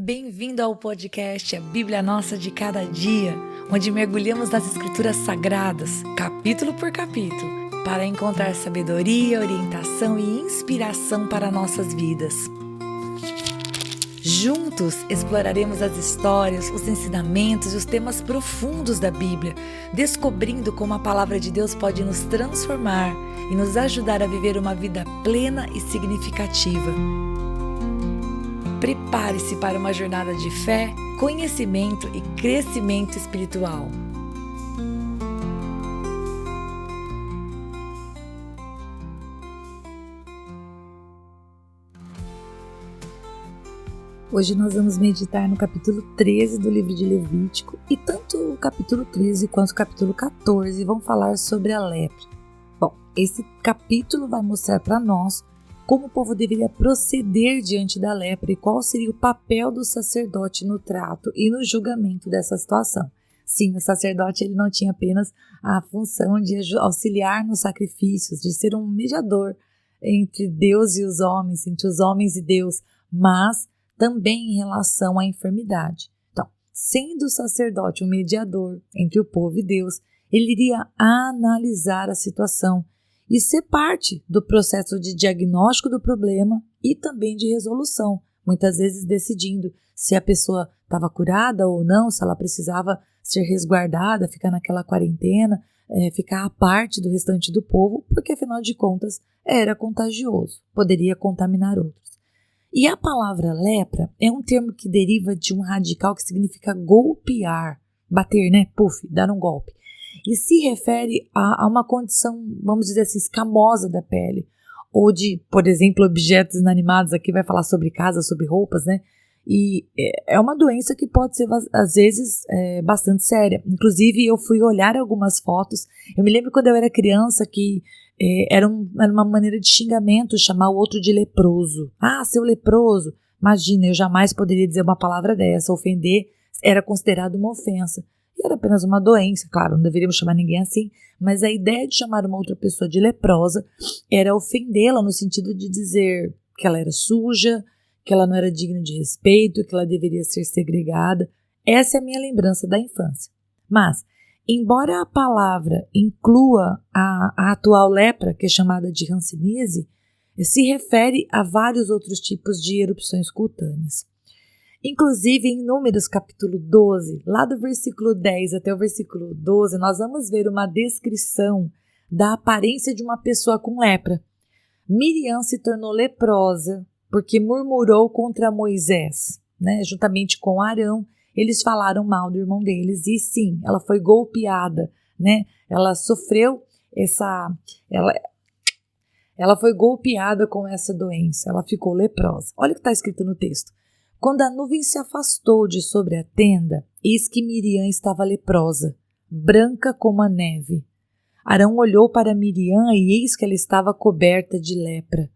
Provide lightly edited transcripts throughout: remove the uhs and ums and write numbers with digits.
Bem-vindo ao podcast A Bíblia Nossa de Cada Dia, onde mergulhamos nas Escrituras Sagradas, capítulo por capítulo, para encontrar sabedoria, orientação e inspiração para nossas vidas. Juntos exploraremos as histórias, os ensinamentos e os temas profundos da Bíblia, descobrindo como a palavra de Deus pode nos transformar e nos ajudar a viver uma vida plena e significativa. Prepare-se para uma jornada de fé, conhecimento e crescimento espiritual. Hoje nós vamos meditar no capítulo 13 do livro de Levítico e tanto o capítulo 13 quanto o capítulo 14 vão falar sobre a lepra. Bom, esse capítulo vai mostrar para nós como o povo deveria proceder diante da lepra e qual seria o papel do sacerdote no trato e no julgamento dessa situação. Sim, o sacerdote ele não tinha apenas a função de auxiliar nos sacrifícios, de ser um mediador entre Deus e os homens, entre os homens e Deus, mas também em relação à enfermidade. Então, sendo o sacerdote um mediador entre o povo e Deus, ele iria analisar a situação e ser parte do processo de diagnóstico do problema e também de resolução, muitas vezes decidindo se a pessoa estava curada ou não, se ela precisava ser resguardada, ficar naquela quarentena, ficar à parte do restante do povo, porque afinal de contas era contagioso, poderia contaminar outros. E a palavra lepra é um termo que deriva de um radical que significa golpear, bater, né? Puff, dar um golpe. E se refere a uma condição, vamos dizer assim, escamosa da pele, ou de, por exemplo, objetos inanimados, aqui vai falar sobre casa, sobre roupas, né? E é uma doença que pode ser, às vezes, bastante séria. Inclusive, eu fui olhar algumas fotos, eu me lembro quando eu era criança que era uma maneira de xingamento chamar o outro de leproso. Ah, seu leproso! Imagina, eu jamais poderia dizer uma palavra dessa, ofender era considerado uma ofensa. E era apenas uma doença, claro, não deveríamos chamar ninguém assim, mas a ideia de chamar uma outra pessoa de leprosa era ofendê-la no sentido de dizer que ela era suja, que ela não era digna de respeito, que ela deveria ser segregada. Essa é a minha lembrança da infância. Mas, embora a palavra inclua a atual lepra, que é chamada de hanseníase, se refere a vários outros tipos de erupções cutâneas. Inclusive, em Números capítulo 12, lá do versículo 10 até o versículo 12, nós vamos ver uma descrição da aparência de uma pessoa com lepra. Miriam se tornou leprosa porque murmurou contra Moisés, né? Juntamente com Arão, eles falaram mal do irmão deles e sim, ela foi golpeada, né? Ela sofreu ela foi golpeada com essa doença, ela ficou leprosa. Olha o que está escrito no texto. Quando a nuvem se afastou de sobre a tenda, eis que Miriam estava leprosa, branca como a neve. Arão olhou para Miriam e eis que ela estava coberta de lepra.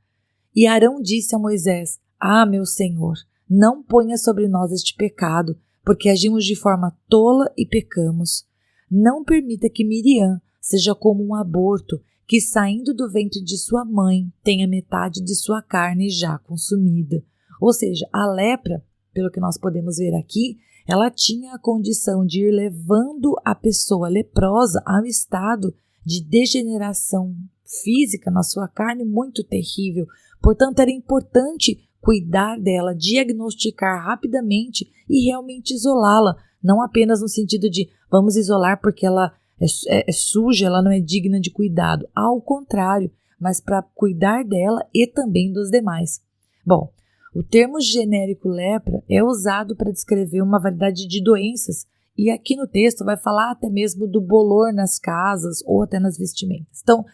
E Arão disse a Moisés: Ah, meu Senhor, não ponha sobre nós este pecado, porque agimos de forma tola e pecamos. Não permita que Miriam seja como um aborto, que saindo do ventre de sua mãe tenha metade de sua carne já consumida. Ou seja, a lepra, pelo que nós podemos ver aqui, ela tinha a condição de ir levando a pessoa leprosa ao estado de degeneração física na sua carne muito terrível. Portanto, era importante cuidar dela, diagnosticar rapidamente e realmente isolá-la. Não apenas no sentido de vamos isolar porque ela é suja, ela não é digna de cuidado. Ao contrário, mas para cuidar dela e também dos demais. Bom, o termo genérico lepra é usado para descrever uma variedade de doenças e aqui no texto vai falar até mesmo do bolor nas casas ou até nas vestimentas. Então,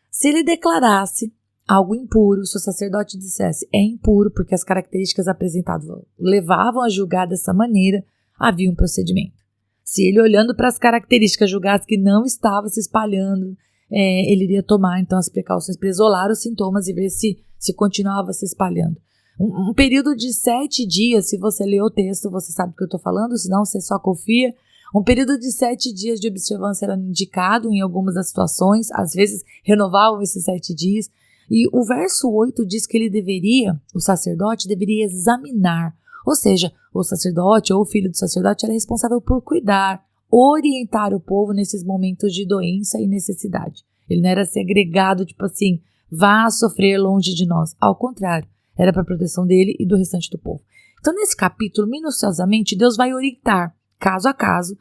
se ele declarasse algo impuro, se o sacerdote dissesse é impuro porque as características apresentadas levavam a julgar dessa maneira, havia um procedimento. Se ele olhando para as características julgasse que não estava se espalhando, ele iria tomar então as precauções para isolar os sintomas e ver se continuava se espalhando. Um período de 7 dias, se você ler o texto, você sabe do que eu estou falando, senão você só confia. Um período de 7 dias de observância era indicado em algumas das situações, às vezes renovavam esses 7 dias. E o verso 8 diz que o sacerdote deveria examinar, ou seja, o sacerdote ou o filho do sacerdote era responsável por cuidar, orientar o povo nesses momentos de doença e necessidade. Ele não era segregado, tipo assim, vá sofrer longe de nós. Ao contrário, era para a proteção dele e do restante do povo. Então, nesse capítulo, minuciosamente, Deus vai orientar, caso a caso,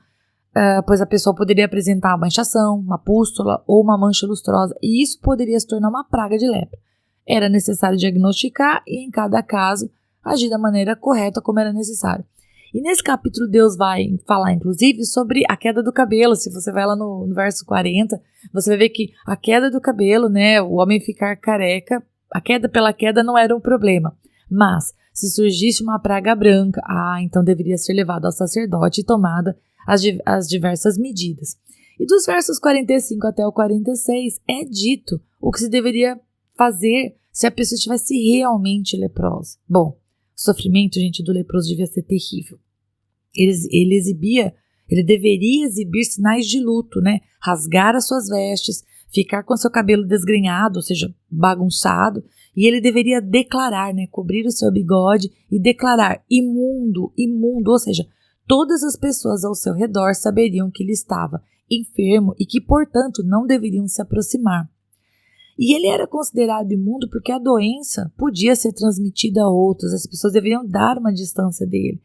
pois a pessoa poderia apresentar uma inchação, uma pústula ou uma mancha lustrosa, e isso poderia se tornar uma praga de lepra. Era necessário diagnosticar e, em cada caso, agir da maneira correta como era necessário. E nesse capítulo Deus vai falar, inclusive, sobre a queda do cabelo. Se você vai lá no verso 40, você vai ver que a queda do cabelo, né, o homem ficar careca, a queda pela queda não era um problema. Mas, se surgisse uma praga branca, então deveria ser levado ao sacerdote e tomada as diversas medidas. E dos versos 45 até o 46 é dito o que se deveria fazer se a pessoa estivesse realmente leprosa. Bom, o sofrimento, gente, do leproso devia ser terrível. Ele deveria exibir sinais de luto, né? Rasgar as suas vestes, ficar com seu cabelo desgrenhado, ou seja, bagunçado, e ele deveria declarar, né? Cobrir o seu bigode e declarar imundo, ou seja, todas as pessoas ao seu redor saberiam que ele estava enfermo e que, portanto, não deveriam se aproximar. E ele era considerado imundo porque a doença podia ser transmitida a outros, as pessoas deveriam dar uma distância dele.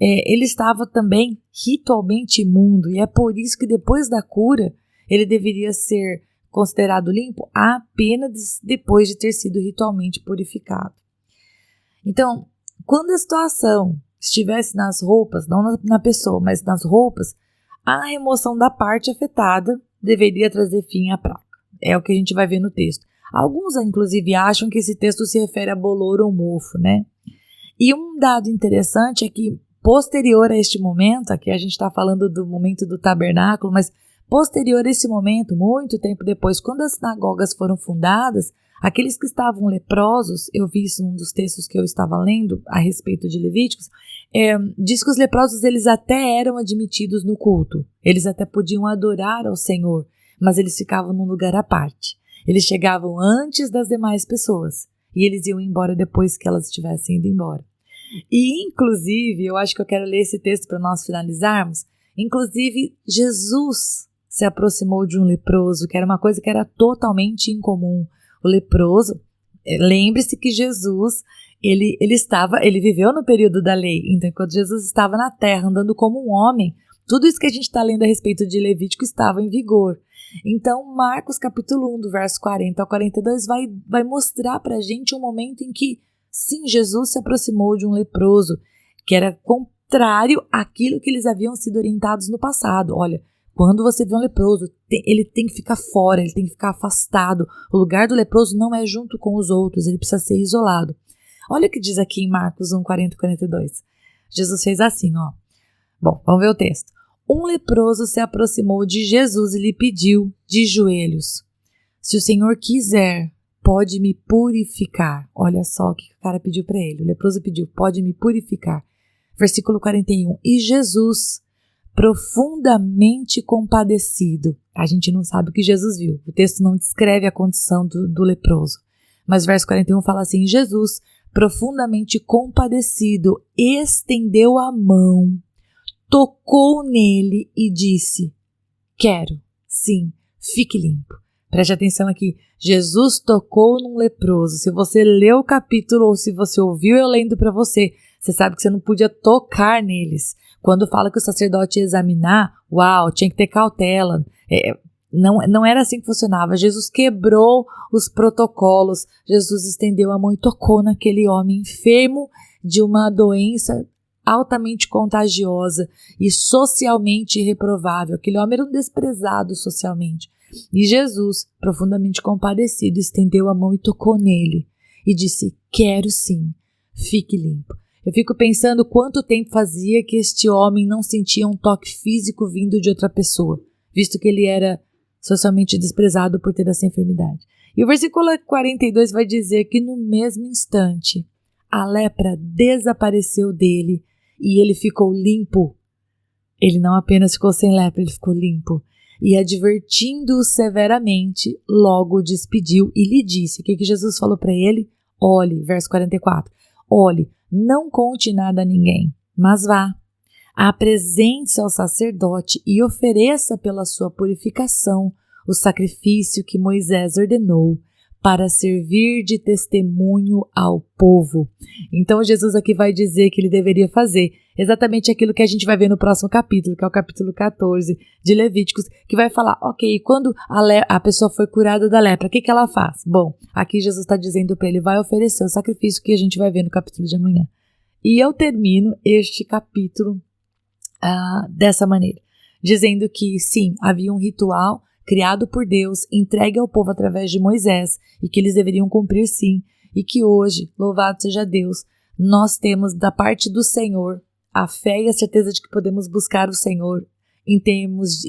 Ele estava também ritualmente imundo, e é por isso que depois da cura ele deveria ser considerado limpo apenas depois de ter sido ritualmente purificado. Então, quando a situação estivesse nas roupas, não na pessoa, mas nas roupas, a remoção da parte afetada deveria trazer fim à praga. É o que a gente vai ver no texto. Alguns, inclusive, acham que esse texto se refere a bolor ou mofo, né? E um dado interessante é que, posterior a este momento, aqui a gente está falando do momento do tabernáculo, mas posterior a esse momento, muito tempo depois, quando as sinagogas foram fundadas, aqueles que estavam leprosos, eu vi isso num dos textos que eu estava lendo a respeito de Levíticos, diz que os leprosos eles até eram admitidos no culto, eles até podiam adorar ao Senhor, mas eles ficavam num lugar à parte. Eles chegavam antes das demais pessoas e eles iam embora depois que elas estivessem indo embora. E, inclusive, eu acho que eu quero ler esse texto para nós finalizarmos, inclusive, Jesus se aproximou de um leproso, que era uma coisa que era totalmente incomum. O leproso, lembre-se que Jesus, ele viveu no período da lei, então enquanto Jesus estava na terra, andando como um homem, tudo isso que a gente está lendo a respeito de Levítico estava em vigor. Então, Marcos capítulo 1, do verso 40 ao 42, vai mostrar para a gente um momento em que, sim, Jesus se aproximou de um leproso, que era contrário àquilo que eles haviam sido orientados no passado. Olha, quando você vê um leproso, ele tem que ficar fora, ele tem que ficar afastado. O lugar do leproso não é junto com os outros, ele precisa ser isolado. Olha o que diz aqui em Marcos 1, 40 e 42. Jesus fez assim, ó. Bom, vamos ver o texto. Um leproso se aproximou de Jesus e lhe pediu, de joelhos: se o Senhor quiser, pode me purificar. Olha só o que o cara pediu para ele. O leproso pediu, pode me purificar. Versículo 41. E Jesus, profundamente compadecido. A gente não sabe o que Jesus viu. O texto não descreve a condição do leproso. Mas o verso 41 fala assim: Jesus, profundamente compadecido, estendeu a mão, tocou nele e disse: quero, sim, fique limpo. Preste atenção aqui. Jesus tocou num leproso. Se você leu o capítulo ou se você ouviu eu lendo para você, você sabe que você não podia tocar neles. Quando fala que o sacerdote ia examinar, tinha que ter cautela. Não era assim que funcionava. Jesus quebrou os protocolos. Jesus estendeu a mão e tocou naquele homem enfermo de uma doença altamente contagiosa e socialmente reprovável. Aquele homem era um desprezado socialmente. E Jesus, profundamente compadecido, estendeu a mão e tocou nele e disse: quero sim, fique limpo. Eu fico pensando quanto tempo fazia que este homem não sentia um toque físico vindo de outra pessoa, visto que ele era socialmente desprezado por ter essa enfermidade. E o versículo 42 vai dizer que no mesmo instante a lepra desapareceu dele e ele ficou limpo. Ele não apenas ficou sem lepra, ele ficou limpo. E advertindo-o severamente, logo o despediu e lhe disse: o que Jesus falou para ele? Olhe, verso 44, olhe, não conte nada a ninguém, Mas vá, apresente-se ao sacerdote e ofereça pela sua purificação o sacrifício que Moisés ordenou para servir de testemunho ao povo. Então Jesus aqui vai dizer que ele deveria fazer exatamente aquilo que a gente vai ver no próximo capítulo, que é o capítulo 14 de Levíticos, que vai falar, ok, quando a pessoa foi curada da lepra, o que ela faz? Bom, aqui Jesus está dizendo para ele, vai oferecer o sacrifício que a gente vai ver no capítulo de amanhã. E eu termino este capítulo dessa maneira, dizendo que sim, havia um ritual criado por Deus, entregue ao povo através de Moisés, e que eles deveriam cumprir sim, e que hoje, louvado seja Deus, nós temos da parte do Senhor a fé e a certeza de que podemos buscar o Senhor em tempos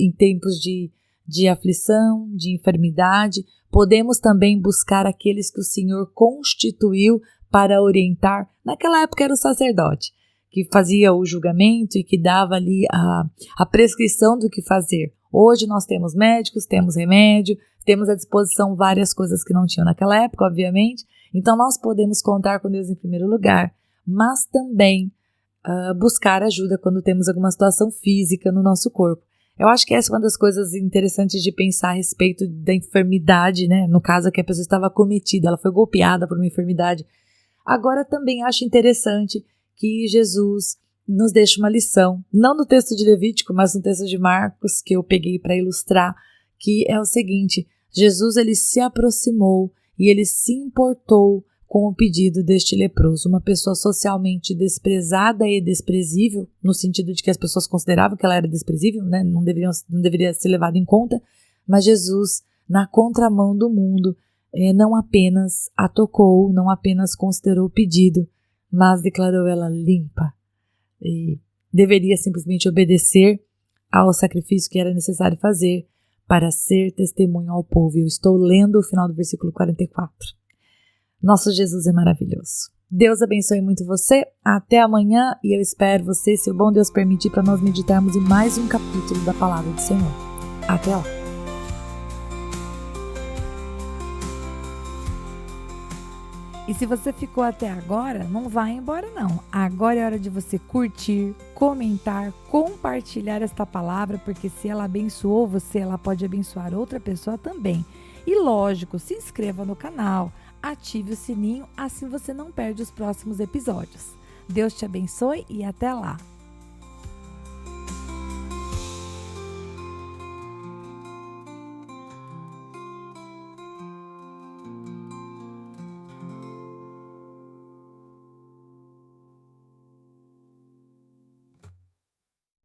de aflição, de enfermidade. Podemos também buscar aqueles que o Senhor constituiu para orientar. Naquela época era o sacerdote, que fazia o julgamento e que dava ali a prescrição do que fazer. Hoje nós temos médicos, temos remédio, temos à disposição várias coisas que não tinham naquela época, obviamente. Então nós podemos contar com Deus em primeiro lugar, mas também buscar ajuda quando temos alguma situação física no nosso corpo. Eu acho que essa é uma das coisas interessantes de pensar a respeito da enfermidade, né? No caso que a pessoa estava acometida, ela foi golpeada por uma enfermidade. Agora também acho interessante que Jesus nos deixa uma lição, não no texto de Levítico, mas no texto de Marcos, que eu peguei para ilustrar, que é o seguinte, Jesus ele se aproximou e ele se importou com o pedido deste leproso, uma pessoa socialmente desprezada e desprezível, no sentido de que as pessoas consideravam que ela era desprezível, né? Não deveria ser levado em conta, mas Jesus, na contramão do mundo, não apenas a tocou, não apenas considerou o pedido, mas declarou ela limpa e deveria simplesmente obedecer ao sacrifício que era necessário fazer para ser testemunho ao povo. Eu estou lendo o final do versículo 44. Nosso Jesus é maravilhoso. Deus abençoe muito você. Até amanhã e eu espero você, se o bom Deus permitir, para nós meditarmos em mais um capítulo da Palavra do Senhor. Até lá. E se você ficou até agora, não vai embora não. Agora é hora de você curtir, comentar, compartilhar esta palavra, porque se ela abençoou você, ela pode abençoar outra pessoa também. E lógico, se inscreva no canal, ative o sininho, assim você não perde os próximos episódios. Deus te abençoe e até lá!